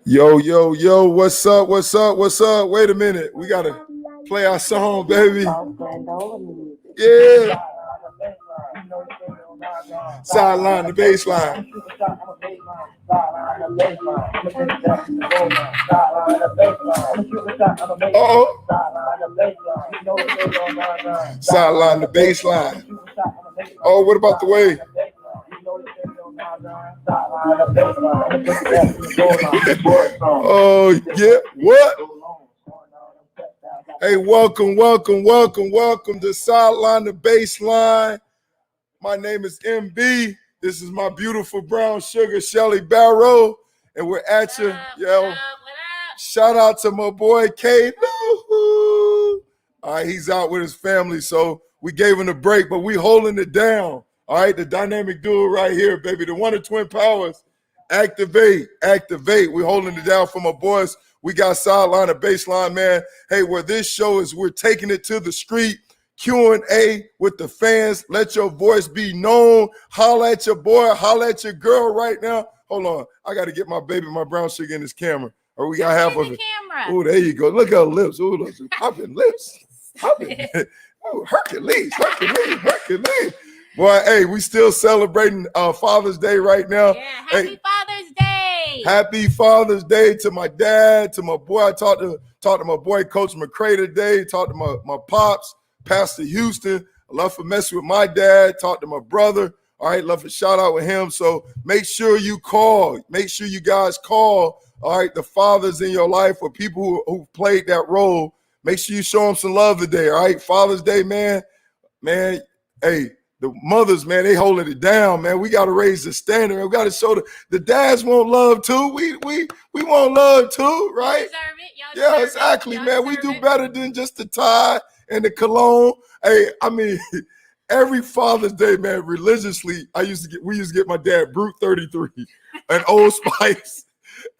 Yo, yo, yo, what's up? What's up? What's up? Wait a minute. We gotta play our song, baby. Yeah. Sideline, the baseline. Uh-oh. Sideline, the baseline. Oh, what about the wave? Oh, yeah. What? Hey, welcome to Sideline the Baseline. My name is MB. This is my beautiful brown sugar, Shelly Barrow. And we're at you. Yo. Shout out to my boy K. All right, he's out with his family, so we gave him a break, but we holding it down. All right, the dynamic duo right here, baby. The Wonder Twin Powers. Activate. We're holding it down for my boys. We got Sideline and Baseline, man. Hey, where this show is, we're taking it to the street. Q&A with the fans. Let your voice be known. Holla at your boy. Holla at your girl right now. Hold on. I got to get my baby, my brown sugar in this camera. Or we got half of it. Oh, there you go. Look at her lips. Oh, those popping lips. Popping. Oh, Hercules. Boy, hey, we still celebrating Father's Day right now. Yeah, happy Father's Day. Happy Father's Day to my dad, to my boy. I talked to my boy, Coach McCray today. Talked to my pops, Pastor Houston. I love for messing with my dad. Talked to my brother. All right, love for shout out with him. So make sure you call. Make sure you guys call. All right, the fathers in your life or people who played that role. Make sure you show them some love today. All right, Father's Day, man. Hey. The mothers, man, they holding it down, man. We got to raise the standard. We got to show the dads want love too. We want love too, right? You deserve it. Yeah, exactly, man. We do better than just the tie and the cologne. Hey, I mean, every Father's Day, man, religiously, we used to get my dad Brute 33 and Old Spice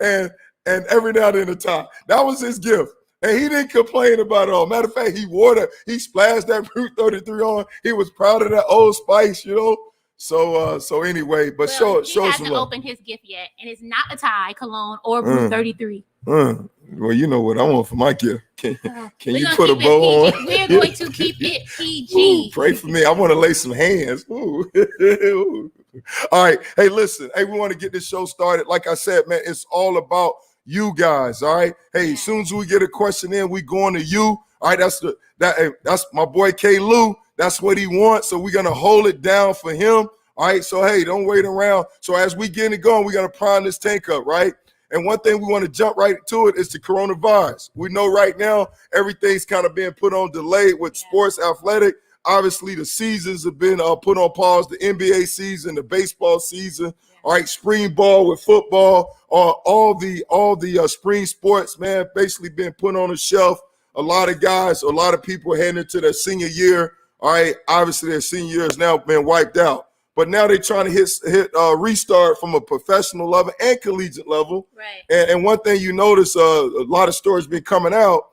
and every now and then a tie. That was his gift. And he didn't complain about it all. Matter of fact, he splashed that Brute 33 on. He was proud of that Old Spice, you know. So anyway, but show he some hasn't love. opened his gift yet, and it's not a tie, cologne, or Brute 33. Well, you know what I want for my gift. Can you put a bow on? We're going to keep it PG. Ooh, pray for me. I want to lay some hands. Ooh. All right. Hey, listen. Hey, we want to get this show started. Like I said, man, it's all about you guys. All right. Hey, as soon as we get a question in, we going to you. All right. That's my boy K. Lou. That's what he wants. So we're gonna hold it down for him. All right. So hey, don't wait around. So as we get it going, we're gonna prime this tank up, right? And one thing we want to jump right to it is the coronavirus. We know right now everything's kind of being put on delay with sports, athletic. Obviously, the seasons have been put on pause. The NBA season, the baseball season. All right, spring ball with football, all the spring sports, man, basically been put on the shelf. A lot of people heading into their senior year. All right, obviously their senior year has now been wiped out. But now they're trying to hit restart from a professional level and collegiate level. Right. And one thing you notice, a lot of stories been coming out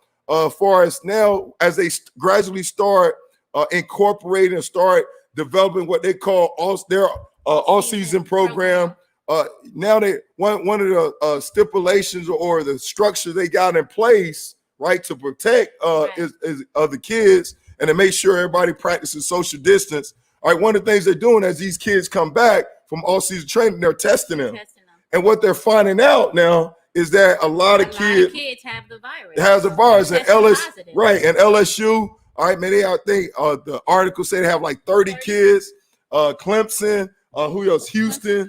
far as now as they gradually start incorporating and start developing what they call their all-season program. Now one of the stipulations or the structure they got in place, right, to protect is the kids and to make sure everybody practices social distance. All right, one of the things they're doing as these kids come back from all-season training, they're testing them. And what they're finding out now is that a lot of kids have the virus. Has the virus. And LSU, all right, man, I think the article said they have like 30 kids. Clemson, who else? Houston.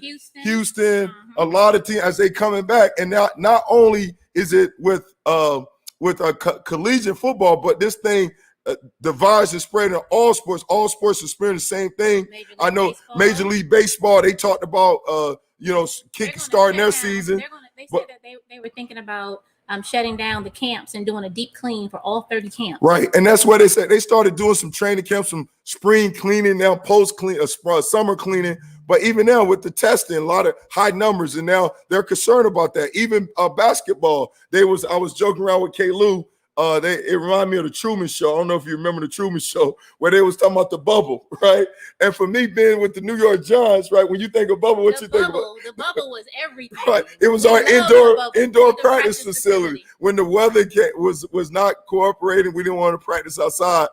A lot of teams as they coming back. And now not only is it with collegiate football, but this thing, the virus is spreading in all sports. All sports are spreading the same thing. I know Major League Baseball, they talked about starting their season. They said that they were thinking about shutting down the camps and doing a deep clean for all 30 camps. Right, and that's what they said. They started doing some training camps, some spring cleaning, now post clean, summer cleaning. But even now with the testing, a lot of high numbers, and now they're concerned about that. Even basketball, I was joking around with K. Lou. it reminded me of the Truman Show. I don't know if you remember the Truman Show where they was talking about the bubble, right? And for me being with the New York Giants, right? When you think of bubble, what you think about? The bubble was everything. Right. It was our indoor practice facility. When the weather was not cooperating, we didn't want to practice outside.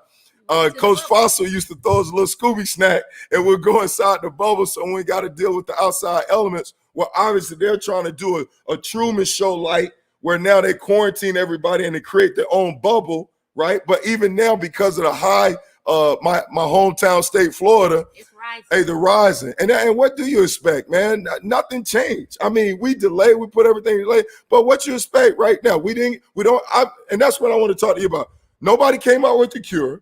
Coach Fossil used to throw us a little Scooby snack and we'd go inside the bubble. So when we got to deal with the outside elements, well, obviously they're trying to do a Truman Show like where now they quarantine everybody and they create their own bubble, right? But even now, because of the high, my hometown state, Florida, it's rising. Hey, the rising. And what do you expect, man? Nothing changed. I mean, we delayed, we put everything delayed, but what you expect right now? And that's what I want to talk to you about. Nobody came out with the cure.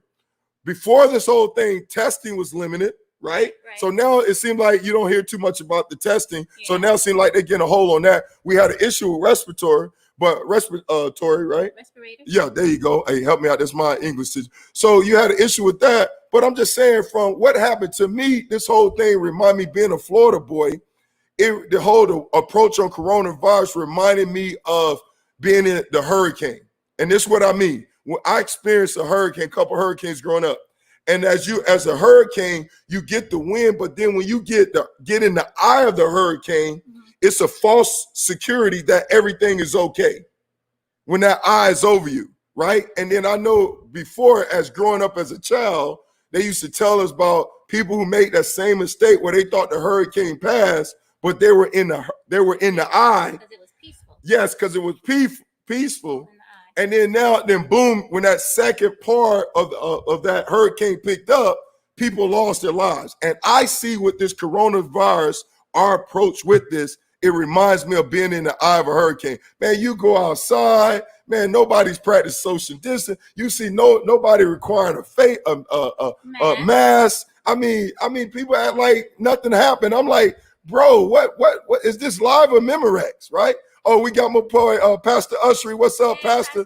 Before this whole thing, testing was limited, right? So now it seems like you don't hear too much about the testing. Yeah. So now it seems like they're getting a hold on that. We had an issue with respiratory, right? Respirators. Yeah, there you go. Hey, help me out. That's my English teacher. So you had an issue with that. But I'm just saying, from what happened to me, this whole thing reminded me, being a Florida boy, the whole approach on coronavirus reminded me of being in the hurricane. And this is what I mean. When I experienced a couple hurricanes growing up, and as a hurricane, you get the wind, but then when you get in the eye of the hurricane, it's a false security that everything is okay when that eye is over you, right? And then I know before, as growing up as a child, they used to tell us about people who made that same mistake where they thought the hurricane passed, but they were in the eye. Because it was peaceful. Yes, because it was peaceful. And then boom, when that second part of that hurricane picked up, people lost their lives. And I see with this coronavirus, our approach with this, it reminds me of being in the eye of a hurricane. Man, you go outside, man, nobody's practicing social distance. You see nobody requiring a mask. I mean, people act like nothing happened. I'm like, bro, what is this live or Memorex, right? Oh, we got my boy, Pastor Ushery. What's up, Pastor?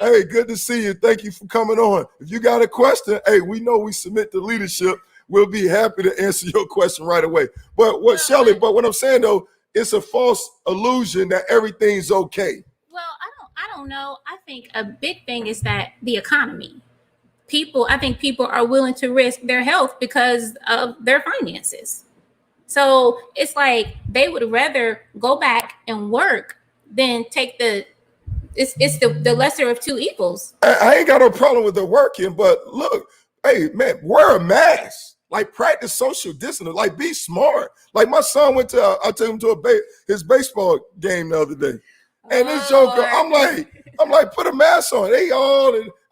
Hey, good to see you. Thank you for coming on. If you got a question, hey, we know we submit to leadership. We'll be happy to answer your question right away. But what I'm saying though, it's a false illusion that everything's okay. Well, I don't know. I think a big thing is that the economy. I think people are willing to risk their health because of their finances. So it's like they would rather go back and work than take the lesser of two evils. I ain't got no problem with the working, but look, hey man, wear a mask. Like, practice social distancing. Like, be smart. Like, my son I took him to his baseball game the other day, and this joker, I'm like, put a mask on.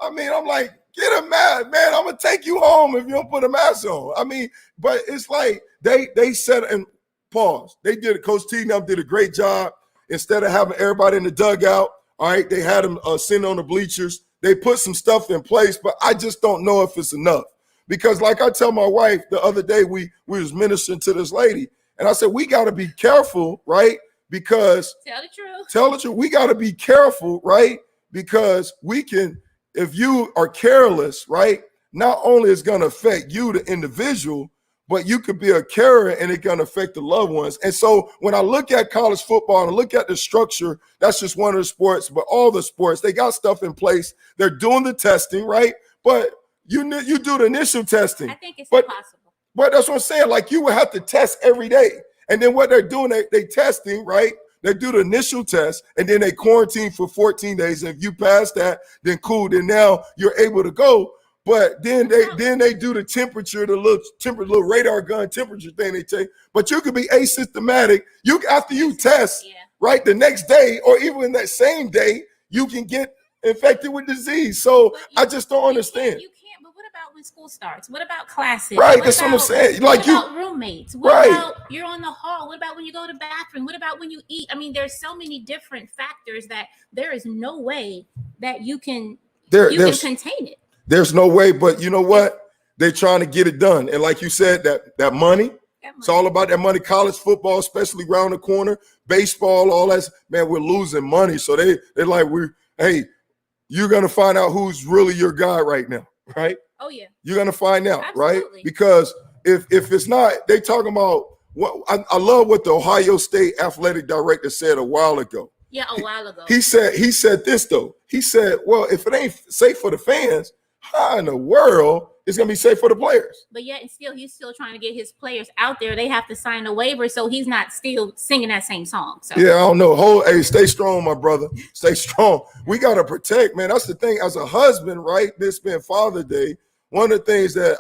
I'm like, get a mask, man. I'm gonna take you home if you don't put a mask on. I mean, but it's like they said, and pause. They did it. Coach T and them did a great job. Instead of having everybody in the dugout, all right, they had them sitting on the bleachers. They put some stuff in place, but I just don't know if it's enough. Because like I tell my wife the other day, we was ministering to this lady, and I said, we got to be careful, right? Because tell the truth. We got to be careful, right? Because if you are careless, right, not only is going to affect you, the individual, but you could be a carrier and it's going to affect the loved ones. And so when I look at college football and I look at the structure, that's just one of the sports, but all the sports, they got stuff in place. They're doing the testing, right? But you do the initial testing. I think it's impossible. But that's what I'm saying. Like, you would have to test every day. And then what they're doing, they testing, right? They do the initial test, and then they quarantine for 14 days. And if you pass that, then cool. Then now you're able to go. But then they do the temperature, the little radar gun temperature thing they take. But you could be asymptomatic. After you test, right, the next day or even that same day, you can get infected with disease. So I just don't understand. You can't. But what about when school starts? What about classes? Right, that's what I'm saying. Like, what about roommates? What right. about you're on the hall? What about when you go to the bathroom? What about when you eat? I mean, there's so many different factors that there is no way that you can contain it. There's no way, but you know what? They're trying to get it done. And like you said, that money, it's all about that money. College football, especially around the corner, baseball, all that. Man, we're losing money. So they're like, hey, you're going to find out who's really your guy right now, right? Oh, yeah. You're going to find out, absolutely. Right? Because if it's not, they talking about what I love what the Ohio State athletic director said a while ago. Yeah, a while ago. He said this though. He said, well, if it ain't safe for the fans, how in the world is gonna be safe for the players? But yet and still, he's still trying to get his players out there. They have to sign a waiver, so he's not still singing that same song. So Yeah, I don't know. Hey, stay strong, my brother. Stay strong. We gotta protect, man. That's the thing. As a husband, right? This being Father Day, one of the things that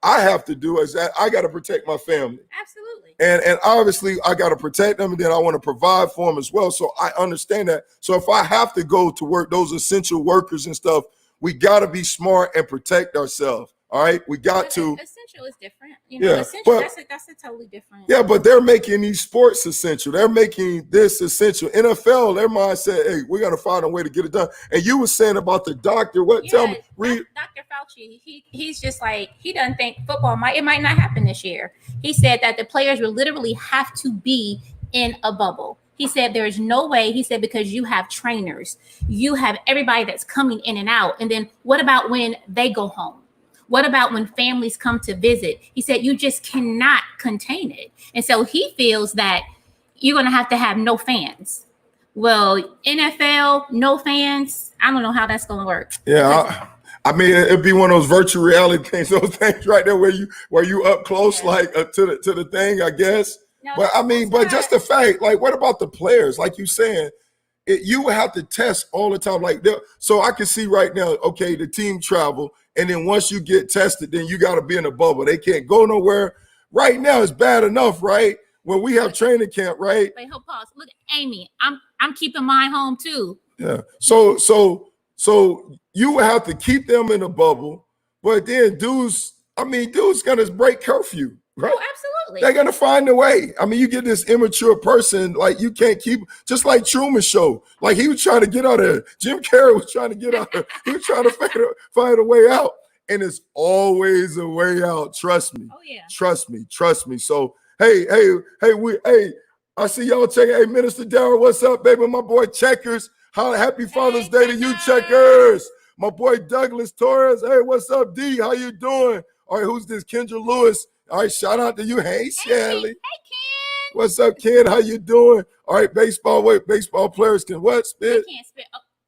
I have to do is that I gotta protect my family. absolutely. And obviously I got to protect them, and then I want to provide for them as well. So I understand that. So if I have to go to work, those essential workers and stuff, we got to be smart and protect ourselves. All right, we got But to. essential is different. You know, Yeah, essential but- that's a totally different. Yeah, but they're making these sports essential. They're making this essential. NFL, their mindset, hey, we got to find a way to get it done. And you were saying about the doctor. What? Yeah, Tell me. Read. Dr. Fauci, he's just like, he doesn't think football might not happen this year. He said that the players will literally have to be in a bubble. He said there's no way. He said because you have trainers, you have everybody that's coming in and out. And then what about when they go home? What about when families come to visit? He said you just cannot contain it. And so he feels that you're going to have no fans. Well, NFL, no fans. I don't know how that's going to work. Yeah, I mean, it'd be one of those virtual reality things, those things right there where you up close, Yeah. like to the thing, I guess. No, But I mean, but that's just the fact, like, what about the players? Like you saying, you would have to test all the time. Like, so I can see right now, okay, the team travel, and then once you get tested, then you got to be in a bubble. They can't go nowhere. Right now, it's bad enough, right? When we have training camp, right? Wait, hold pause. Look, Amy, I'm keeping mine home too. Yeah. So you would have to keep them in a bubble, but then dudes gonna break curfew, right? Oh, absolutely. They're gonna find a way. I mean, you get this immature person, like you can't keep, just like Truman Show. Like he was trying to get out of it. Jim Carrey was trying to get out of it. He was trying to find a way out. And it's always a way out. Trust me. Oh yeah. Trust me. So hey, I see y'all checking. Hey, Minister Darrell, what's up, baby? My boy Checkers. Happy Father's Day to you, Checkers. My boy Douglas Torres. Hey, what's up, D? How you doing? All right, who's this? Kendra Lewis. All right, shout out to you. Hey, Shelly. Hey, Ken. What's up, Ken? How you doing? All right, baseball players can what? Spit? They can't spit.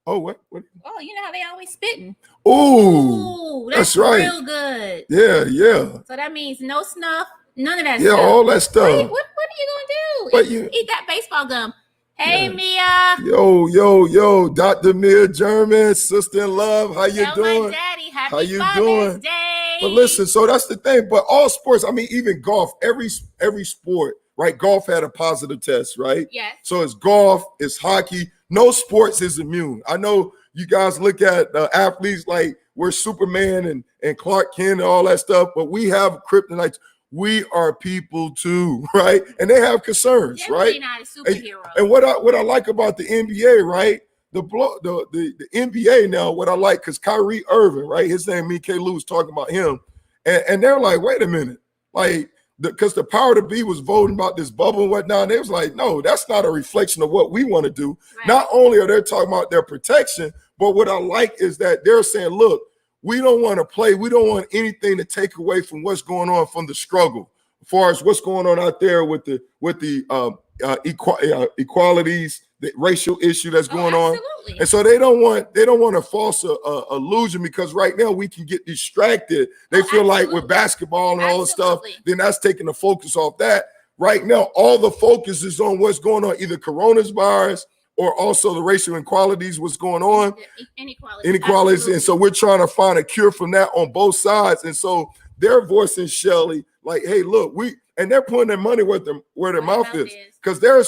Oh, what? Oh, you know how they always spitting. Ooh, Ooh, that's right. Real good. Yeah. So that means no snuff, none of that Yeah, stuff. all that stuff. Wait, what are you gonna But do? you- Eat that baseball gum. Hey, Yeah. Mia. Yo, Dr. Mia German, sister in love. How you Tell doing? my daddy happy How you Father's doing? Day. But listen, so that's the thing. But all sports, I mean, even golf, every sport, right? Golf had a positive test, right? Yes. So it's golf, it's hockey. No sports is immune. I know you guys look at athletes like we're Superman and Clark Kent and all that stuff, but we have kryptonites. We are people too, right? And they have concerns, They're right? really not a superhero. And what I like about the NBA, right? The NBA now, what I like, because Kyrie Irving, right? His name, Mike Lou, was talking about him. And they're like, wait a minute. Like, because the power to be was voting about this bubble and whatnot. And they was like, no, that's not a reflection of what we want to do. Right. Not only are they talking about their protection, but what I like is that they're saying, look, we don't want to play. We don't want anything to take away from what's going on from the struggle, as far as what's going on out there with the equalities, the racial issue that's going on. Absolutely. And so they don't want a false illusion, because right now we can get distracted. They feel like with basketball and all the stuff, Absolutely. then that's taking the focus off that. Right now, all the focus is on what's going on, either coronavirus or also the racial inequalities, what's going on. Inequalities. Absolutely. And so we're trying to find a cure from that on both sides. And so they're voicing Shelley like, hey, look, they're putting their money where their mouth is. Because they're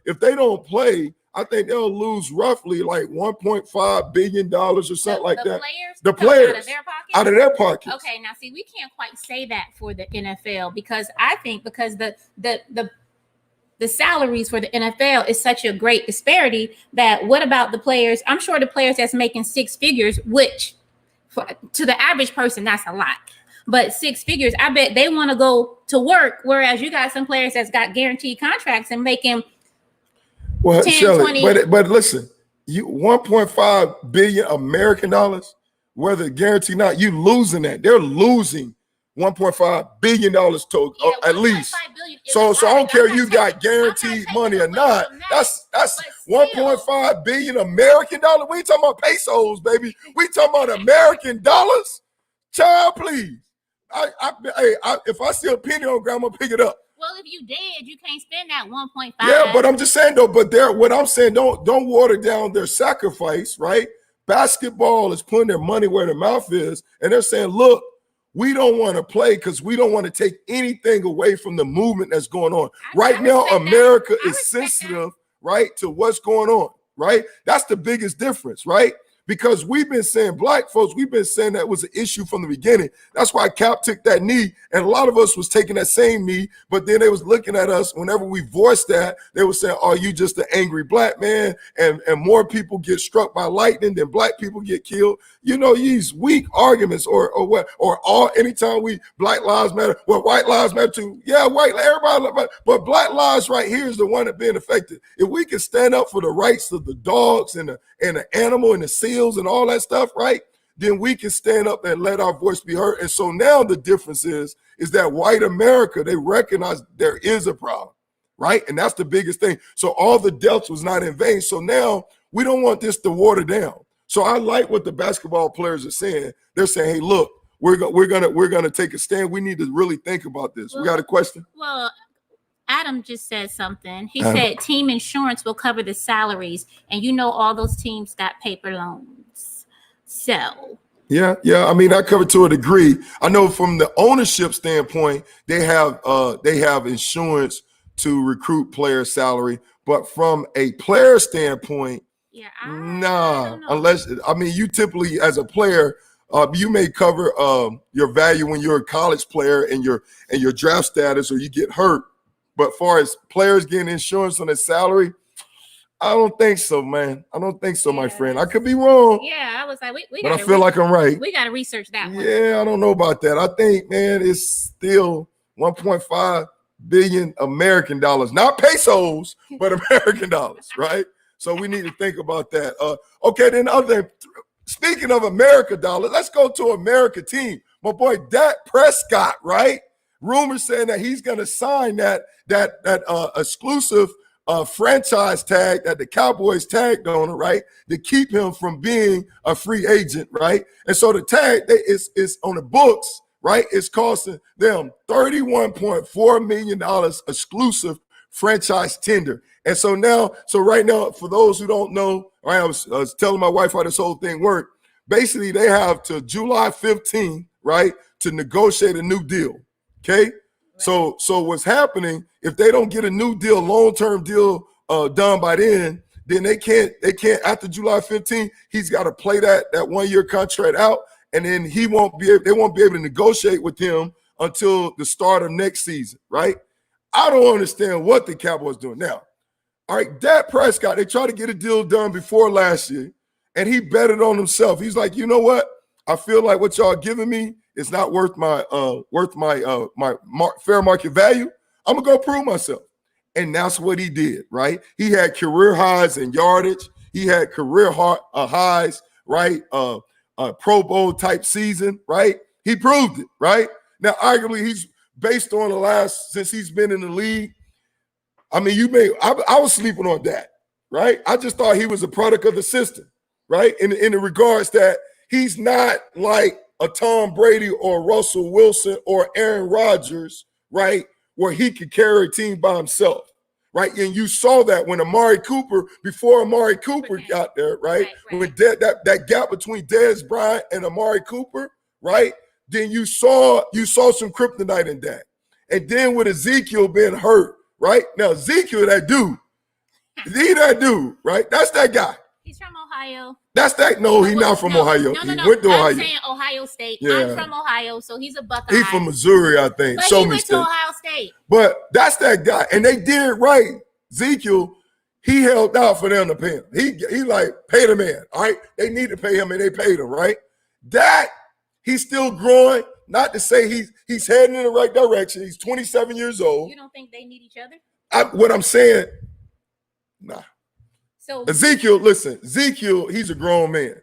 if they don't play, I think they'll lose roughly like $1.5 billion or something like that. The players out of their pockets. Okay, now see, we can't quite say that for the NFL, because I think because the salaries for the NFL is such a great disparity that what about the players? I'm sure the players that's making six figures, which to the average person, that's a lot. But six figures, I bet they want to go to work. Whereas you got some players that's got guaranteed contracts and making 10, Shelley, 20. but listen, you 1.5 billion American dollars, whether guaranteed or not, you losing that. They're losing $1.5 billion total, Yeah, at least. 1.5 billion is So a I don't lot. care I'm you not got taking- I'm not guaranteed taking money or away not. from that, That's but still. 1.5 billion American dollars. We ain't talking about pesos, baby. We talking about American dollars. Child, please. If I see a penny on ground, I'm gonna pick it up. Well, if you dead, you can't spend that 1.5. Yeah, but I'm just saying though. But what I'm saying, don't water down their sacrifice, right? Basketball is putting their money where their mouth is, and they're saying, look, we don't want to play because we don't want to take anything away from the movement that's going on. Right now, America is sensitive, right, to what's going on, right? That's the biggest difference, right? Because we've been saying, black folks, we've been saying that was an issue from the beginning. That's why Cap took that knee, and a lot of us was taking that same knee, but then they was looking at us whenever we voiced that, they were saying, oh, you just an angry black man, and more people get struck by lightning than black people get killed. You know, these weak arguments or anytime we Black Lives Matter, well, white lives matter too. Yeah, white, everybody, but black lives right here is the one that being affected. If we can stand up for the rights of the dogs and the animal and the seals and all that stuff, right? Then we can stand up and let our voice be heard. And so now the difference is that white America, they recognize there is a problem, right? And that's the biggest thing. So all the deaths was not in vain. So now we don't want this to water down. So I like what the basketball players are saying. They're saying, hey, look, we're gonna take a stand. We need to really think about this. We got a question? Well, Adam just said something. He said team insurance will cover the salaries, and you know all those teams got paper loans. So yeah. I mean, I covered to a degree. I know from the ownership standpoint, they have insurance to recruit player salary, but from a player standpoint, yeah, nah. Unless you typically as a player, you may cover your value when you're a college player and your draft status, or you get hurt. But far as players getting insurance on their salary, I don't think so, man. I don't think so, my friend. I could be wrong. Yeah, I was like, but I feel like I'm right. We got to research that one. Yeah, I don't know about that. I think, man, it's still 1.5 billion American dollars, not pesos, but American dollars, right? So we need to think about that. Okay, then speaking of America dollars, let's go to America team. My boy Dak Prescott, right? Rumors saying that he's going to sign that exclusive franchise tag that the Cowboys tagged on it, right? To keep him from being a free agent, right? And so the tag is on the books, right? It's costing them $31.4 million exclusive franchise tender. And so right now, for those who don't know, right, I was telling my wife how this whole thing worked. Basically, they have to July 15th, right, to negotiate a new deal. Okay. Right. So what's happening, if they don't get a new deal, long-term deal done by then they can't after July 15th, he's got to play that 1-year contract out, and then they won't be able to negotiate with him until the start of next season, right? I don't understand what the Cowboys doing now. All right, Dak Prescott, they tried to get a deal done before last year, and he betted on himself. He's like, you know what? I feel like what y'all giving me is not worth my fair market value. I'm gonna go prove myself, and that's what he did. Right? He had career highs in yardage. He had career highs. Right? Pro Bowl type season. Right? He proved it. Right? Now, arguably, he's based on the last since he's been in the league. I mean, I was sleeping on that. Right? I just thought he was a product of the system. Right? In the regards that he's not like a Tom Brady or Russell Wilson or Aaron Rodgers, right, where he could carry a team by himself, right? And you saw that when before Amari Cooper got there, right? When that gap between Dez Bryant and Amari Cooper, right? Then you saw some kryptonite in that. And then with Ezekiel being hurt, right? Now, Ezekiel, that dude, right? That's that guy. He's from Ohio. That's that. No, he's not from Ohio. No. He went to Ohio. I'm saying Ohio State. Yeah. I'm from Ohio, so he's a Buckeye. He's from Missouri, I think. But he went to Ohio State. But that's that guy. And they did it right. Ezekiel, he held out for them to pay him. He like, pay the man, all right? They need to pay him, and they paid him, right? Dak, he's still growing. Not to say he's heading in the right direction. He's 27 years old. You don't think they need each other? What I'm saying, nah. So Ezekiel, listen, he's a grown man.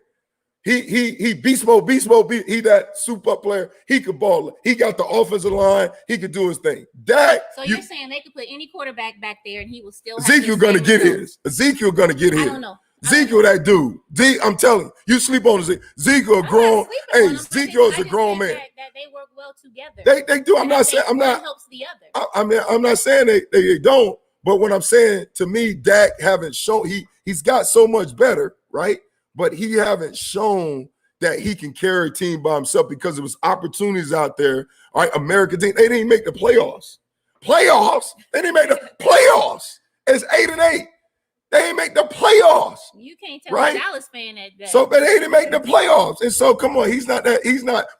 He beast mode. He that super player. He could ball. He got the offensive line. He could do his thing. Dak. So you're saying they could put any quarterback back there and he will still have Ezekiel gonna get his. Ezekiel gonna get his. I don't know. Ezekiel, that dude. I'm telling you, you sleep on Ezekiel. Ezekiel, grown. Hey, Ezekiel is a grown man. That they work well together. They do. I'm not saying. I'm not. Helps the other. I mean, I'm not saying they don't. But what I'm saying, to me, Dak haven't shown. He's got so much better, right? But he haven't shown that he can carry a team by himself because there was opportunities out there. All right, American team, they didn't make the playoffs. They didn't make the playoffs. It's 8-8. They didn't make the playoffs. You can't tell right? a Dallas fan that. So, but they didn't make the playoffs. And so, come on, he's not,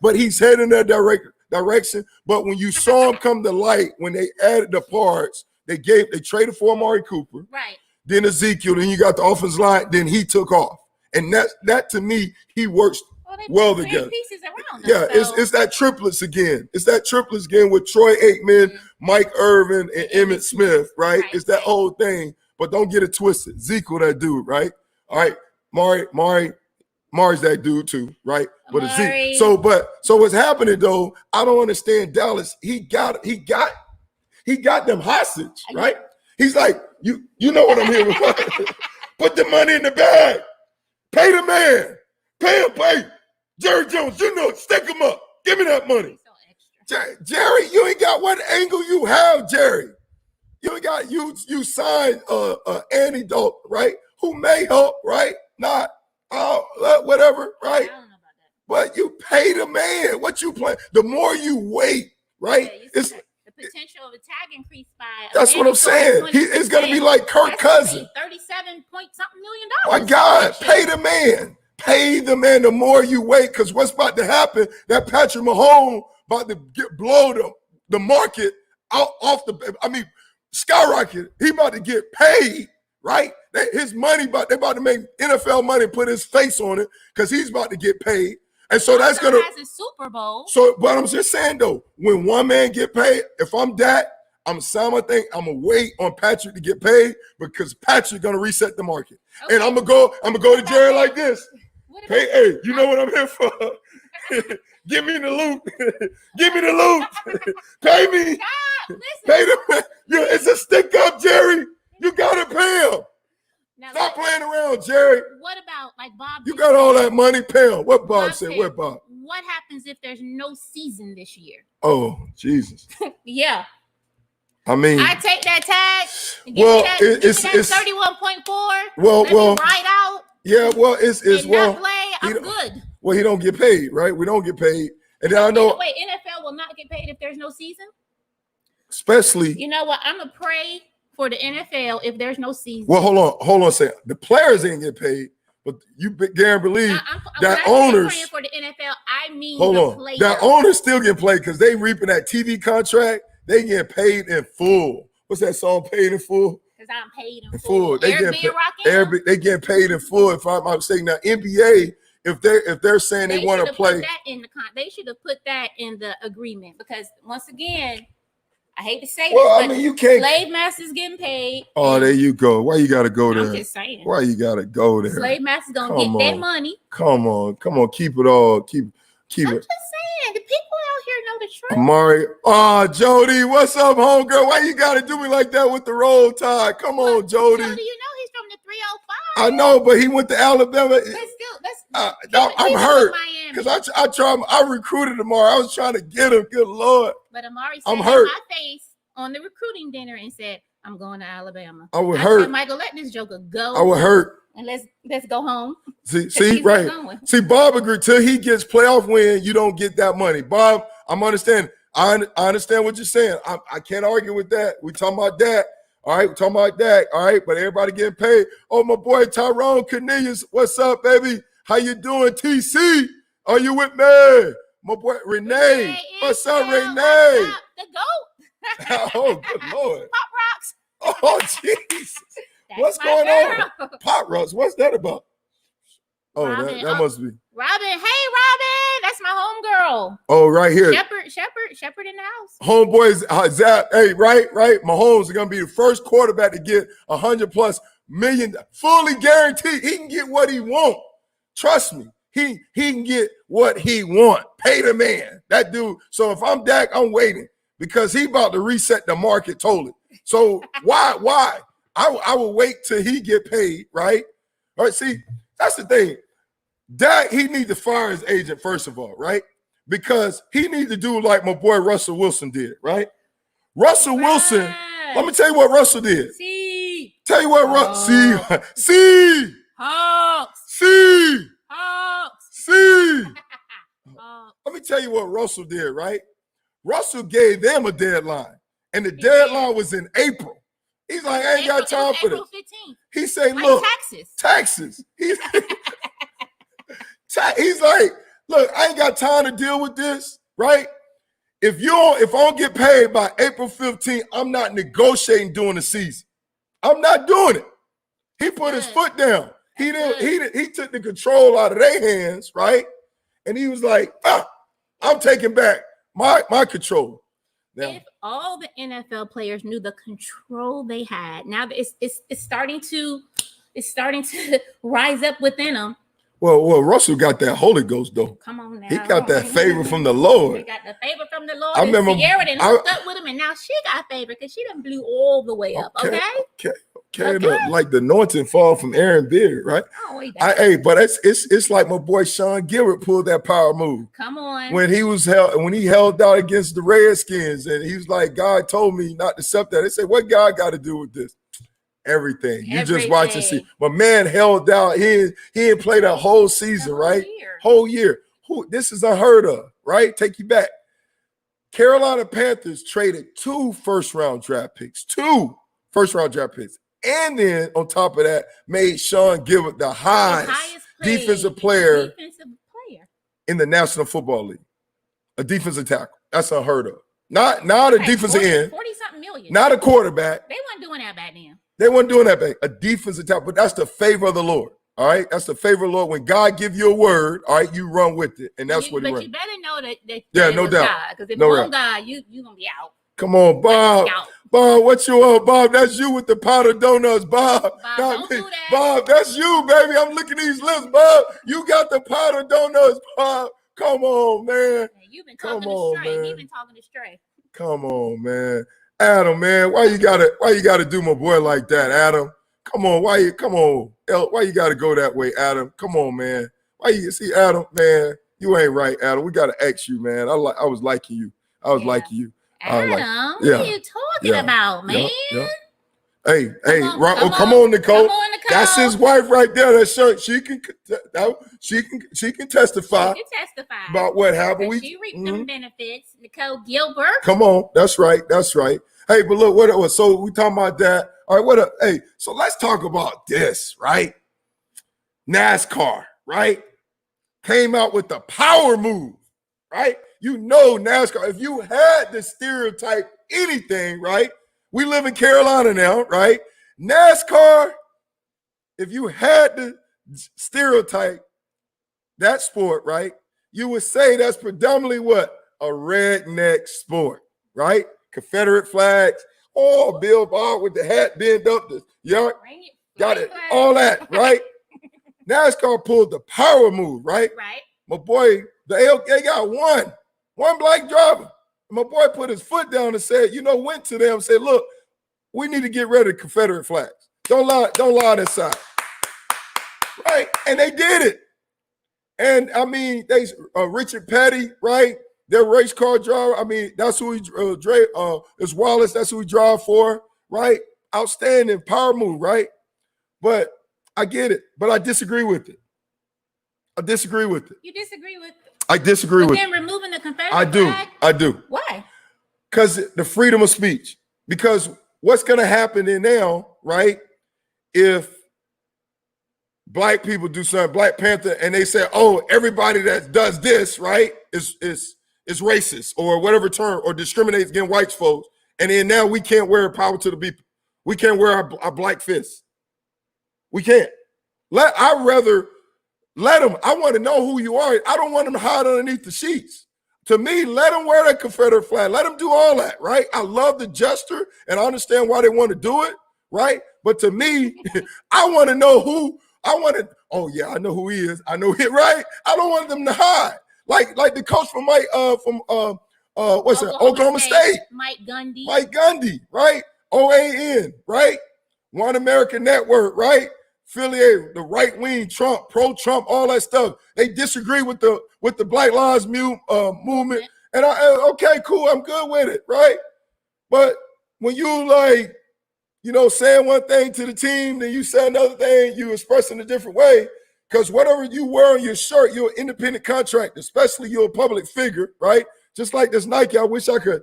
but he's heading that direction. But when you saw him come to light, when they added the parts, they traded for Amari Cooper. Right. Then Ezekiel, then you got the offensive line, then he took off. And that to me, he works well together. Pieces around yeah, them, so. it's that triplets again. It's that triplets again with Troy Aikman, Mike Irvin, and Emmitt Smith, right? It's that whole thing. But don't get it twisted. Ezekiel, that dude, right? All right, Mari's that dude too, right? But Ezekiel. So what's happening though? I don't understand Dallas. He got them hostage, right? He's like, you know what I'm hearing? Put the money in the bag. Pay the man. Pay him. Pay Jerry Jones. You know, stick him up. Give me that money. Jerry, you ain't got what angle you have, Jerry. You ain't got you signed antidote, right? Who may help, right? Not whatever, right? I don't know about that. But you pay the man. What you play? The more you wait, right? Yeah, it's the potential of a tag increase by. That's what I'm saying. It's gonna be like Kirk Cousins. 37 point something million. My God, pay the man. Pay the man. The more you wait, because what's about to happen? That Patrick Mahomes about to blow the market out off the. I mean, skyrocket. He about to get paid, right? His money, they about to make NFL money, put his face on it, because he's about to get paid. And so that's gonna has a Super Bowl. So, but I'm just saying though, when one man get paid, if I'm Dak, I'm gonna wait on Patrick to get paid, because Patrick gonna reset the market. Okay. And I'm gonna go to Jerry like this. Hey, you know what I'm here for? Give me the loot. Give me the loot. Pay me. God, pay the. It's a stick up, Jerry. You gotta pay him. Now, stop playing around, Jerry. What about like Bob? You got all that money, pay him. What Bob said? What Bob? What happens if there's no season this year? Oh, Jesus. Yeah. I mean, I take that tag. Give me that 31.4. Well, right out. Yeah, well, it's well. Not play, I'm good. Well, he don't get paid, right? We don't get paid, and then I know. Wait, NFL will not get paid if there's no season. Especially. You know what? I'm gonna pray for the NFL if there's no season. Well, hold on a second. The players ain't get paid, but you guarantee believe that owners. Praying for the NFL, I mean, hold on. Players. That owners still get paid because they reaping that TV contract. They get paid in full. What's that song? Paid in full. Because I'm paid in full. They get paid in full. If I'm not saying now, NBA, if they're saying they want to play, they should have put that in the agreement, because once again, I hate to say this, but I mean, you can't. Slave masters getting paid. Oh, there you go. Why you got to go there? I'm just saying. Why you got to go there? Slave masters gonna get that money. Come on. Keep it all. Keep I'm it. Just saying, the people out here know the truth. Amari, Jody, what's up, homegirl? Why you gotta do me like that with the roll tide? Come on, Jody. Jody, you know he's from the 305. I know, but he went to Alabama. I'm hurt because I recruited Amari. I was trying to get him. Good Lord. But Amari said in my face on the recruiting dinner and said, "I'm going to Alabama." I would hurt. Said, Michael, let this joker go. I would hurt. And let's go home. See, right. See, Bob agreed. Till he gets playoff win, you don't get that money. Bob, I'm understanding. I understand what you're saying. I can't argue with that. We talking about that. All right, we're talking about that. All right, but everybody getting paid. Oh, my boy Tyrone Cornelius, what's up, baby? How you doing, TC? Are you with me? My boy Renee. What's up, Renee? What's up? The GOAT. Oh, good Lord. Pop Rocks. Oh, Jesus. What's going on? Pop Rocks. What's that about? Oh, that must be. Robin. Hey, Robin. That's my homegirl. Oh, right here. Shepherd in the house. Homeboys, Zach. Hey, right. Mahomes is going to be the first quarterback to get $100+ million, fully guaranteed. He can get what he wants. Trust me. he can get what he want. Pay the man. That dude. So if I'm Dak, I'm waiting because he about to reset the market totally. So why? I will wait till he get paid, right? All right, see, that's the thing. Dak, he need to fire his agent, first of all, right? Because he need to do like my boy Russell Wilson did, right? Russell Wilson, let me tell you what Russell did. See. Tell you what, see. Hawks. See. Hawks. See. Hawks. Let me tell you what Russell did, right? Russell gave them a deadline, and the deadline was in April. He's like, I ain't got time for this. April 15th. He say, Like look, taxes. He's like, look, I ain't got time to deal with this, right? If I don't get paid by April 15th, I'm not negotiating during the season. I'm not doing it. He put his foot down. He took the control out of their hands, right? And he was like, I'm taking back my control. Now, if all the NFL players knew the control they had, now it's starting to rise up within them. Well, Russell got that Holy Ghost though. Come on now. He got that favor from the Lord. He got the favor from the Lord. I remember Sierra done hooked up with him, and now she got favor because she done blew all the way up. Okay. Like the anointing fall from Aaron Beard, right? Oh, but it's like my boy Sean Gilbert pulled that power move. Come on. When he held out against the Redskins, and he was like, God told me not to accept that. They said, what God got to do with this? Everything. You just watch and see. But man held out. He didn't play that whole season, right? Whole year. This is unheard of, right? Take you back. Carolina Panthers traded 2 first-round draft picks. 2 first-round draft picks. And then on top of that, made Sean Gilbert the highest defensive player in the National Football League. A defensive tackle. That's unheard of. Not a defensive end. 40-something million. Not a quarterback. They weren't doing that back then. They weren't doing that back. A defensive tackle. But that's the favor of the Lord. All right? That's the favor of the Lord. When God give you a word, all right, you run with it. And that's what he runs. But you better know that yeah, no doubt. Because if it's God, you're going to be out. Come on, Bob. Bob, what you want, Bob? That's you with the powder donuts, Bob. Don't do that. Bob, that's you, baby. I'm looking at these lips, Bob. You got the powder donuts, Bob. Come on, man. You've been talking to Stray. He's been talking to Stray. Come on, man. Adam, man, why you gotta do my boy like that, Adam? Come on, why you gotta go that way, Adam? Come on, man. Why you see Adam, man? You ain't right, Adam. We gotta ask you, man. I was liking you. Liking you. Adam, what are you talking about, man? Yeah. Hey, come on, Nicole. That's his wife right there. That shirt. She can testify. She can testify about what happened. She reaped them benefits. Nicole Gilbert. Come on, that's right. Hey, but look, what? So we talking about that. All right, hey, so let's talk about this, right? NASCAR, right? Came out with the power move, right? You know NASCAR. If you had to stereotype anything, right? We live in Carolina now, right? NASCAR, if you had to stereotype that sport, right? You would say that's predominantly what? A redneck sport, right? Confederate flags. Oh, Bill Bob with the hat bent up. Got it. All that, right? NASCAR pulled the power move, right? Right. My boy, they got one black driver. My boy put his foot down and said, went to them and said, look, we need to get rid of Confederate flags. Don't lie this side. Right? And they did it. And I mean, Richard Petty, right? Their race car driver. I mean, that's who it's Wallace. That's who he drive for, right? Outstanding power move, right? But I get it, but I disagree with it. You disagree with I disagree with them removing the Confederate flag? I do. Why? Because the freedom of speech. Because what's going to happen now, right? If black people do something, Black Panther, and they say, oh, everybody that does this, right, is racist or whatever term, or discriminates against white folks. And then now we can't wear power to the people. We can't wear our black fists. We can't. I'd rather let them. I want to know who you are. I don't want them to hide underneath the sheets. To me, let them wear that Confederate flag. Let them do all that, right? I love the gesture, and I understand why they want to do it, right? But to me, I want to know who. oh yeah, I know who he is. I know it, right? I don't want them to hide. Like the coach from what's that? Oklahoma State. Mike Gundy. Mike Gundy, right? OAN, right? One American Network, right? Affiliated the right wing, Trump, pro-Trump, all that stuff. They disagree with the Black Lives movement. And okay, cool, I'm good with it, right? But when you like, saying one thing to the team, then you say another thing, you express in a different way. Because whatever you wear on your shirt, you're an independent contractor, especially you're a public figure, right? Just like this Nike, I wish I could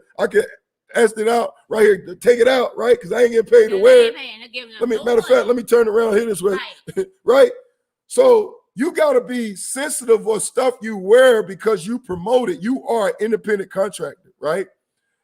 ask it out right here, to take it out, right? Because I ain't getting paid to wear it. Matter of fact, let me turn around here this way, right? So you got to be sensitive of stuff you wear because you promote it. You are an independent contractor, right?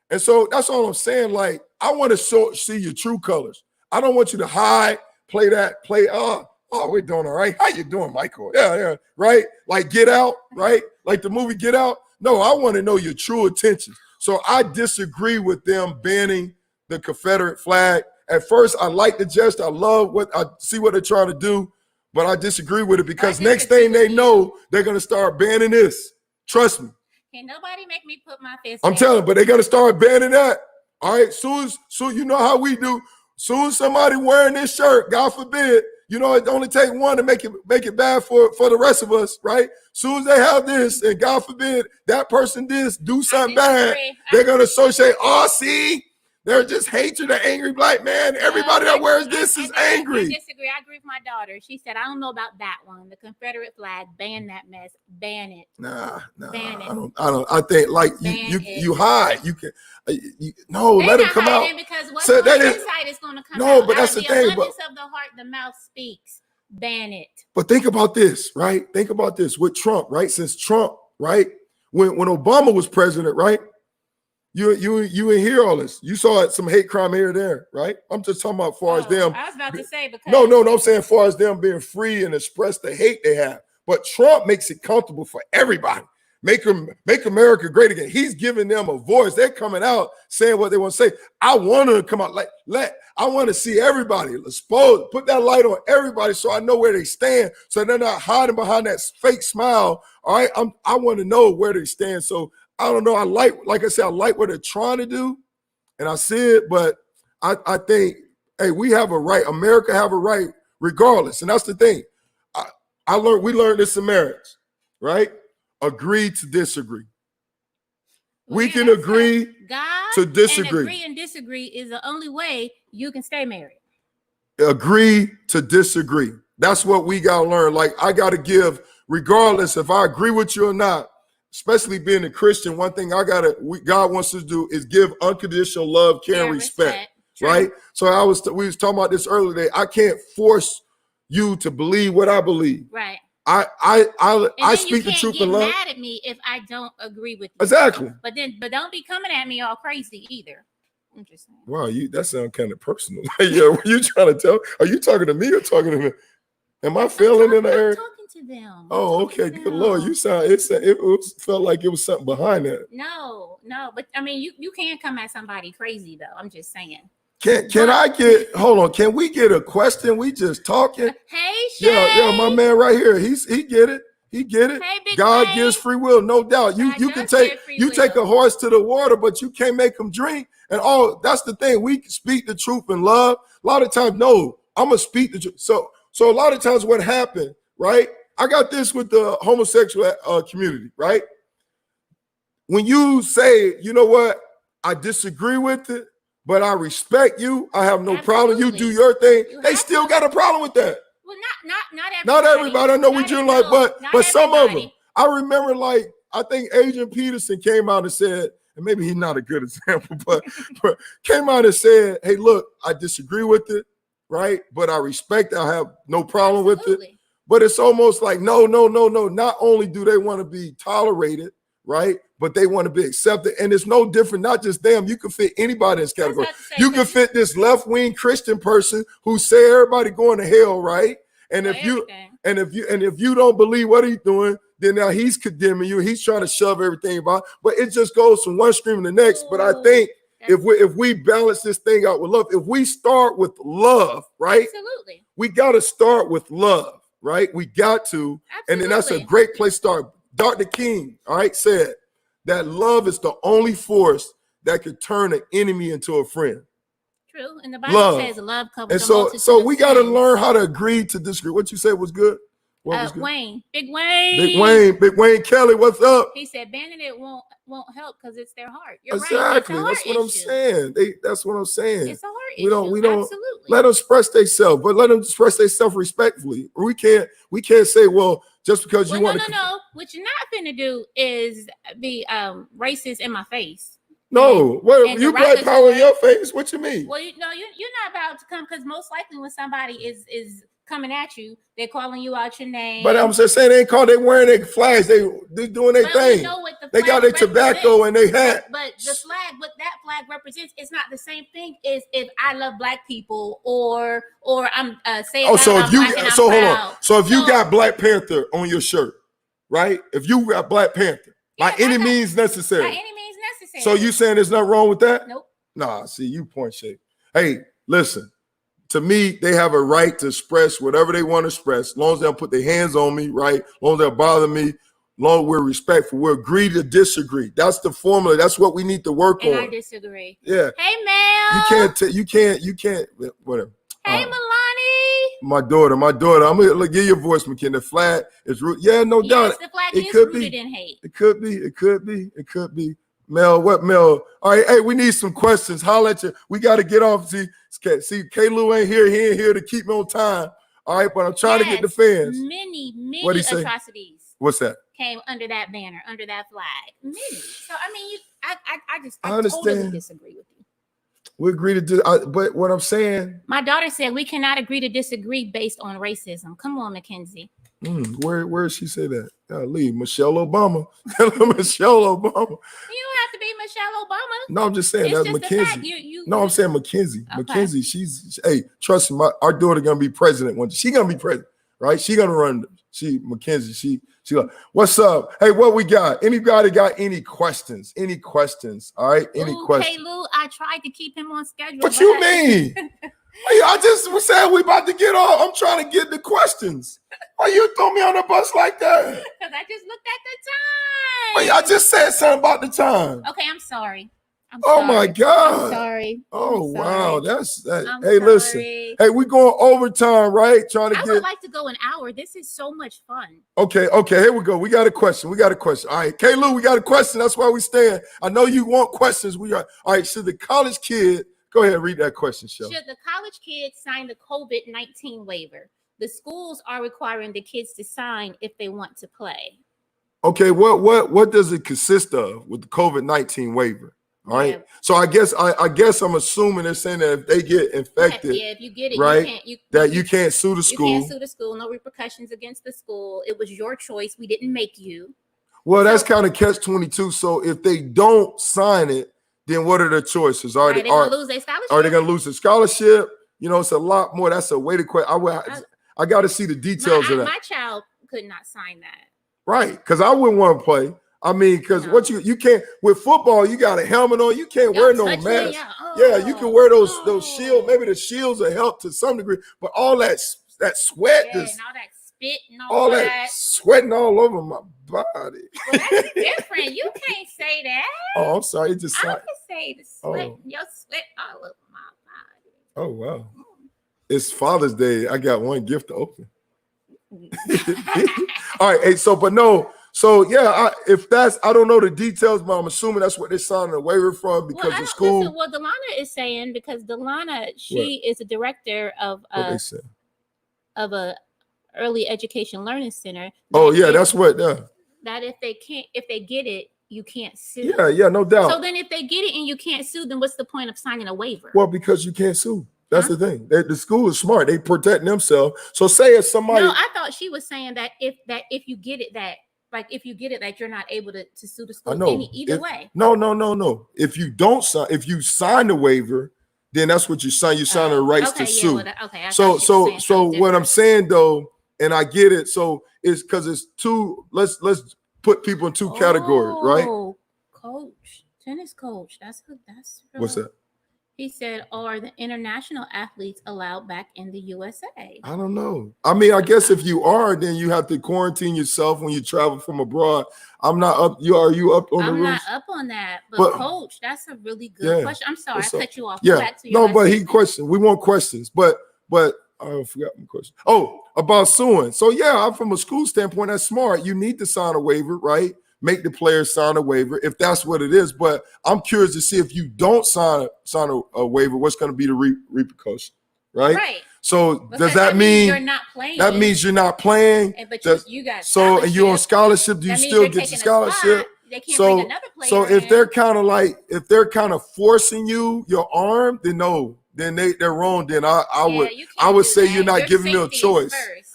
And so that's all I'm saying. Like, I want to see your true colors. I don't want you to hide, play, we're doing all right. How you doing, Michael? Yeah, right? Like Get Out, right? Like the movie Get Out. No, I want to know your true intentions. So I disagree with them banning the Confederate flag. At first, I like the gesture. I love I see what they're trying to do, but I disagree with it because next thing they know, they're going to start banning this. Trust me. Can nobody make me put my fist I'm telling you, but they're going to start banning that. All right, soon you know how we do. Soon as somebody wearing this shirt, God forbid, it only take one to make it bad for the rest of us, right? Soon as they have this, and God forbid that person do something bad, they're gonna associate. Oh, see, they're just hatred, an angry black man. Everybody that wears this is angry. I disagree. I agree with my daughter. She said, I don't know about that one. The Confederate flag, ban that mess, ban it. Nah. Ban it. I don't. I think like you hide. You can. Let it come out. Because what's on the inside is going to come out. No, but that's the thing. But of the heart, the mouth speaks. Ban it. But think about this, right? Think about this with Trump, right? Since Trump, right? When Obama was president, right? You didn't hear all this. You saw some hate crime here and there, right? I'm just talking about as far as them. I was about to say because no. I'm saying as far as them being free and express the hate they have. But Trump makes it comfortable for everybody. Make America great again. He's giving them a voice. They're coming out saying what they want to say. I want to come out I want to see everybody. Put that light on everybody so I know where they stand. So they're not hiding behind that fake smile. All right. I want to know where they stand. So I don't know. Like I said, I like what they're trying to do. And I see it, but I think, hey, we have a right. America have a right regardless. And that's the thing. We learned this in marriage, right? Agree to disagree. We can agree to disagree. And agree and disagree is the only way you can stay married. Agree to disagree. That's what we got to learn. Like, I got to give, regardless if I agree with you or not, especially being a Christian, one thing God wants us to do is give unconditional love, care, and respect. Right? So we was talking about this earlier today. I can't force you to believe what I believe. Right. I speak the truth in love. You can't get mad at me if I don't agree with you. Exactly. But don't be coming at me all crazy either. I'm just saying. Wow, that sounds kind of personal. Yeah, what you trying to tell? Are you talking to me or talking to me? Am I feeling in the air? I'm talking to them. Oh, okay, good Lord. You sound it felt like it was something behind that. No, but I mean you can't come at somebody crazy though. I'm just saying. Hold on, can we get a question? We just talking. Hey, Shay. Yeah, my man right here. He get it. He get it. Hey, God gives free will, no doubt. You can take a horse to the water, but you can't make him drink. And that's the thing. We speak the truth in love. A lot of times, no, I'm gonna speak the truth. So a lot of times what happened, right? I got this with the homosexual community, right? When you say, you know what, I disagree with it, but I respect you. I have no problem. You do your thing. They still got a problem with that. Well, not everybody. Not everybody. I know what you're like, but some of them. I remember, I think Adrian Peterson came out and said, and maybe he's not a good example, but came out and said, hey, look, I disagree with it, right? But I respect it. I have no problem with it. But it's almost like, no. Not only do they want to be tolerated, right? But they want to be accepted. And it's no different, not just them. You can fit anybody in this category. You can fit this left-wing Christian person who say everybody going to hell, right? And if you don't believe what he's doing, then now he's condemning you. He's trying to shove everything about. But it just goes from one extreme to the next. But I think if we balance this thing out with love, if we start with love, right? Absolutely. We got to start with love. right? We got to. And then that's a Absolutely. great place to start. Dr. King, all right, said that love is the only force that could turn an enemy into a friend. True. And the Bible Love. says love covers And a so multitude we of got to sins. learn how to agree to disagree. What you said was good? What was good? Wayne, Big Wayne. Big Wayne Kelly, what's up? He said banning it won't help because it's their heart. You're Exactly. right. It's a heart That's what I'm issue. saying. That's what I'm saying. It's a heart We issue. don't Absolutely. let them express themselves, but let them express themselves respectfully. We can't say, well, just because you want to. No. What you're not finna do is be racist in my face. No, what you got power in derogatory. your face? What you mean? Well, you're not about to come because most likely when somebody is coming at you, they're calling you out your name. But I'm just saying they wearing their flags. They doing their But thing. we know what the They got flag their tobacco represents. and their hat. But the flag, what that flag represents, is not the same thing as if I love black people or I'm saying. Oh, so if you hold on. proud. So if you got Black Panther on your shirt, right? If you got Black Panther, by any means necessary. By any means necessary. So you saying there's nothing wrong with that? Nope. Nah, see, you point shake. Hey, listen. To me, they have a right to express whatever they want to express, as long as they don't put their hands on me, right? As long as they don't bother me, as long as we're respectful. We'll agree to disagree. That's the formula. That's what we need to work And on. I disagree. Yeah. Hey, Mel. You can't, whatever. Hey, Milani. My daughter. I'm gonna give your voice, McKenna. The flag is root. Yeah, no doubt. Yes, the flag It is could rooted be. in hate. It could be. Mel, what Mel? All right, hey, we need some questions. Holla at you. We got to get off. See, K-Lou ain't here. He ain't here to keep me on time. All right, but I'm trying to get the fans. Many What'd he say? atrocities What's that? came under that banner, under that flag. Many. So I mean, I understand. totally disagree with you. We agree to do, but what I'm saying. My daughter said we cannot agree to disagree based on racism. Come on, Mackenzie. Where did she say that? Leave Michelle Obama. Michelle Obama. You don't have to be Michelle Obama. No, I'm just saying It's that's just the fact Mackenzie. No, I'm saying Mackenzie. Okay. Mackenzie, hey, trust me, our daughter gonna be president one day. She gonna be president, right? She gonna run. Mackenzie. She like, what's up? Hey, what we got? Anybody got any questions? Any questions? All right, any questions? Hey, Lou, I tried to keep him on schedule. What you mean? Hey, I just was saying we about to get off. I'm trying to get the questions. Why you throw me on the bus like that? Because I just looked at the time. Hey, I just said something about the time. Okay, I'm sorry. Oh my God. I'm sorry. Oh wow, that's that. I'm Hey, listen. sorry. Hey, we going overtime, right? Trying to I get. would like to go an hour. This is so much fun. Okay. Here we go. We got a question. All right, K-Lou, we got a question. That's why we stand. I know you want questions. We are. All right. Should the college kid go ahead and read that question, show? Should the college kids sign the COVID-19 waiver? The schools are requiring the kids to sign if they want to play. Okay. What does it consist of with the COVID-19 waiver? All right. Yeah. So I guess I'm assuming they're saying that if they get infected, Yeah, if you get it, right, you can't sue the school. You can't sue the school. No repercussions against the school. It was your choice. We didn't make you. Well, that's kind of catch-22. So if they don't sign it, then what are the choices? Are they going to lose their scholarship? Are they going to lose their scholarship? You know, it's a lot more. That's a way to quit. I got to see the details of that. My child could not sign that. Right, because I wouldn't want to play. I mean, because what you can't with football, you got a helmet on. You can't wear no mask. Yeah, you can wear those shields. Maybe the shields will help to some degree, but all that sweat, and all that spit and all that sweating all over my body. Well, that's different. You can't say that. Oh, I'm sorry. It just I can say the sweat, your sweat all over my Oh body. wow! It's Father's Day. I got one gift to open. All right, hey, So yeah, if that's, I don't know the details, but I'm assuming that's what they're signing a waiver from because the school. Listen, what Delana is saying, because Delana, she is a director of a early education learning center. Oh yeah, that's what. That if they get it, you can't sue. Yeah, no doubt. So then, if they get it and you can't sue, then what's the point of signing a waiver? Well, because you can't sue. That's the thing. The school is smart. They protect themselves. So say if somebody. No, I thought she was saying that if you get it that you're not able to sue the school either way. No. If you don't sign, if you sign the waiver, then that's what you sign. You sign the rights to sue. So what I'm saying though, and I get it. So it's because it's two. Let's put people in two categories, right? Coach, tennis coach. That's what's that? He said, "Are the international athletes allowed back in the USA?" I don't know. I mean, I guess if you are, then you have to quarantine yourself when you travel from abroad. I'm not up. Are you up on the I'm rules? not up on that, but But- Coach, that's a really good question. I'm sorry, I What's up? cut you off. Yeah. Back to your No, last but he statement. questioned. We want questions, but I forgot my question. Oh, about suing. So yeah, from a school standpoint, that's smart. You need to sign a waiver, right? Make the players sign a waiver if that's what it is. But I'm curious to see if you don't sign a waiver, what's going to be the repercussion, right? Right. So Because does that mean you're not playing? that means you're not playing? But you got So and you're on scholarship. scholarship, do you That means still you're get your taking a scholarship? spot. They can't So- bring another player So if in. they're kind of forcing your arm, then no, then they're wrong. Then I would say you're not giving me a choice.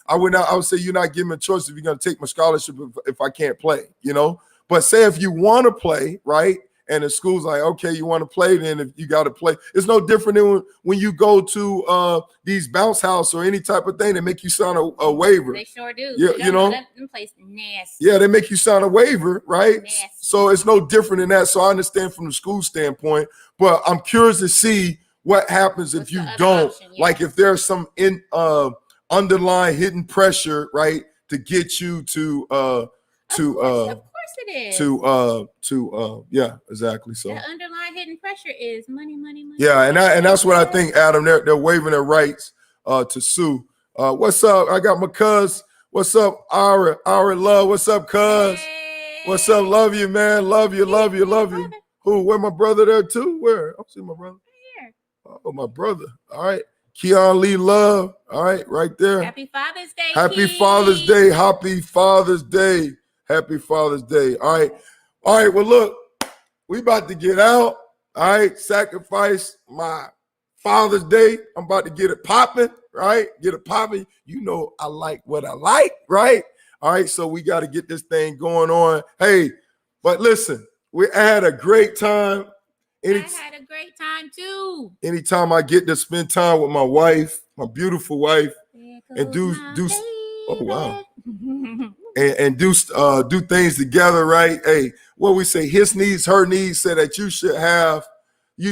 I would say you're not giving me a choice if you're going to take my scholarship if I can't play, But say if you want to play, right? And the school's like, okay, you want to play, then if you got to play. It's no different than when you go to these bounce house or any type of thing, they make you sign a waiver. They sure do. Yeah, them places nasty. Yeah, they make you sign a waiver, right? Nasty. So it's no different than that. So I understand from the school standpoint, but I'm curious to see what happens if What's you the other don't. option? Yeah. Like if there's some underlying hidden pressure, right, to get you to Of course it is. yeah, exactly. So The underlying hidden pressure is money. yeah, and that's what I think, Adam. They're waiving their rights to sue. What's up? I got my cuz. What's up, Ira Love? What's up, cuz? Hey. What's up? Love you, man. Love you. Brother. Who? Where my brother there too? Where? I'm seeing my brother. Here. Oh, my brother. All right. Keon Lee Love. All right, right there. Happy Father's Day. Happy Keith. Father's Day. Happy Father's Day. Happy Father's Day. All right. All right. Well, look, we about to get out. All right. Sacrifice my Father's Day. I'm about to get it popping, right? Get it popping. You know, I like what I like, right? All right. So we got to get this thing going on. Hey, but listen, I had a great time. I had a great time too. Anytime I get to spend time with my wife, my beautiful wife, and do oh wow, and do things together, right? Hey, what we say, his needs, her needs, say that you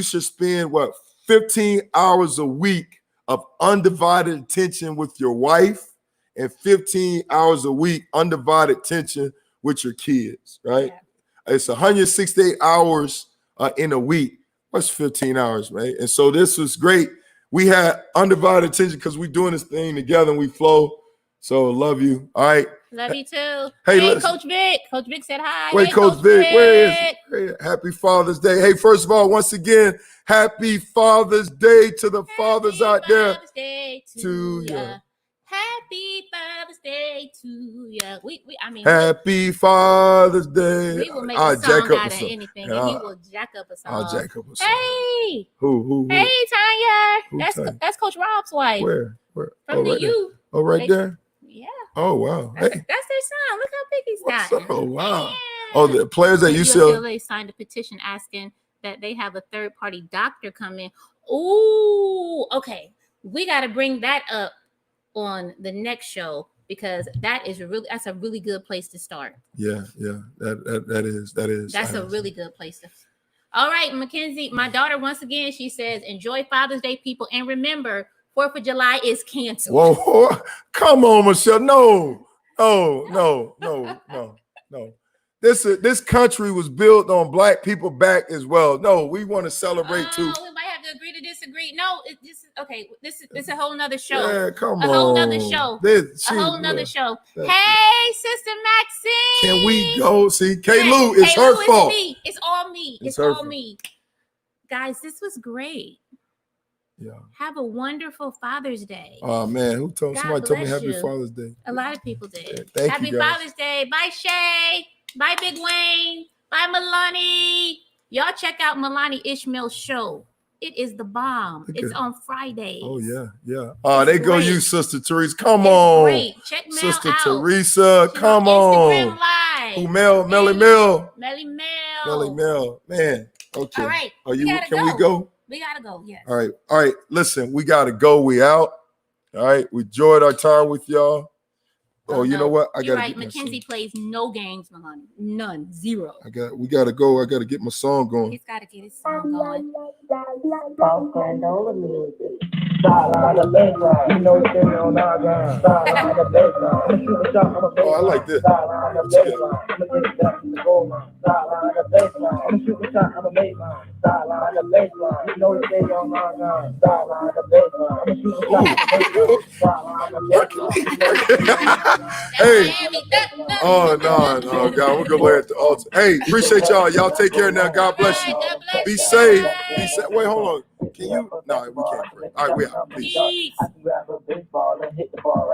should spend 15 hours a week of undivided attention with your wife, and 15 hours a week undivided attention with your kids, right? Yeah. It's 168 hours in a week. What's 15 hours, right? And so this was great. We had undivided attention because we're doing this thing together and we flow. So love you. All right. Love you too. Hey, Coach Vic. Coach Vic said hi. Wait, hey, Coach Vic, where is he? Happy Father's Day. Hey, first of all, once again, happy Father's Day to the fathers out there. Father's Day to ya. ya. Happy Father's Day to ya. Happy Father's Day. We will make I'll a song out of song. anything, Yeah, and he will jack up a song. I'll jack up a song. Hey, Who? hey, Tanya. Who Tanya? That's Coach Rob's wife. Where? From the right there. U. Oh, right there? Yeah. Oh, wow. That's Hey, their son. Look how big he's what's got. up? Oh, wow. Yeah. Oh, the players that UCLA signed a petition asking that they have a third-party doctor come in. Ooh, okay. We got to bring that up on the next show because that's a really good place to start. Yeah. That is. That's a really good place to. All right, Mackenzie, my daughter, once again, she says, enjoy Father's Day, people. And remember, 4th of July is canceled. Whoa, come on, Michelle. No. This country was built on black people back as well. No, we want to celebrate too. We might have to agree to disagree. No, this is okay. This is a whole nother show. Yeah, come a on. whole nother show. A whole nother show. Hey, Sister Maxine. Can we go see K. Yes, Lou? It's her fault. Me. It's all me. It's her all fault. me. Guys, this was great. Yeah. Have a wonderful Father's Day. Oh man, who told God somebody told me bless Happy you. Father's Day? A lot of people did. Yeah, thank Happy you guys. Father's Day. Bye, Shay. Bye, Big Wayne. Bye, Milani. Y'all check out Milani Ishmael's show. It is the bomb. It's on Fridays. Oh yeah. Oh, they go great. you, Sister Teresa. Come It's on, great. Check Mel Sister out. Teresa. She's Come Instagram on. Live. Who Melly Mel? Melly Mel. Melly Mel. Man. Okay. All right. Are you? gotta Can we go. go? We gotta go. Yes. All right. Listen, we gotta go. We out. All right. We enjoyed our time with y'all. Oh, you know what? I You're gotta right. get my Mackenzie song. plays no games, Mahoney. None. Zero. We gotta go. I gotta get my song going. He's got to get his song going. Oh, I like this. Hey. Oh, no, God. We're going to lay at the altar. Hey, appreciate y'all. Y'all take care now. God bless you. Be safe. Be safe. Wait, hold on. Can you? No, we can't pray. All right, we out. Peace. Peace.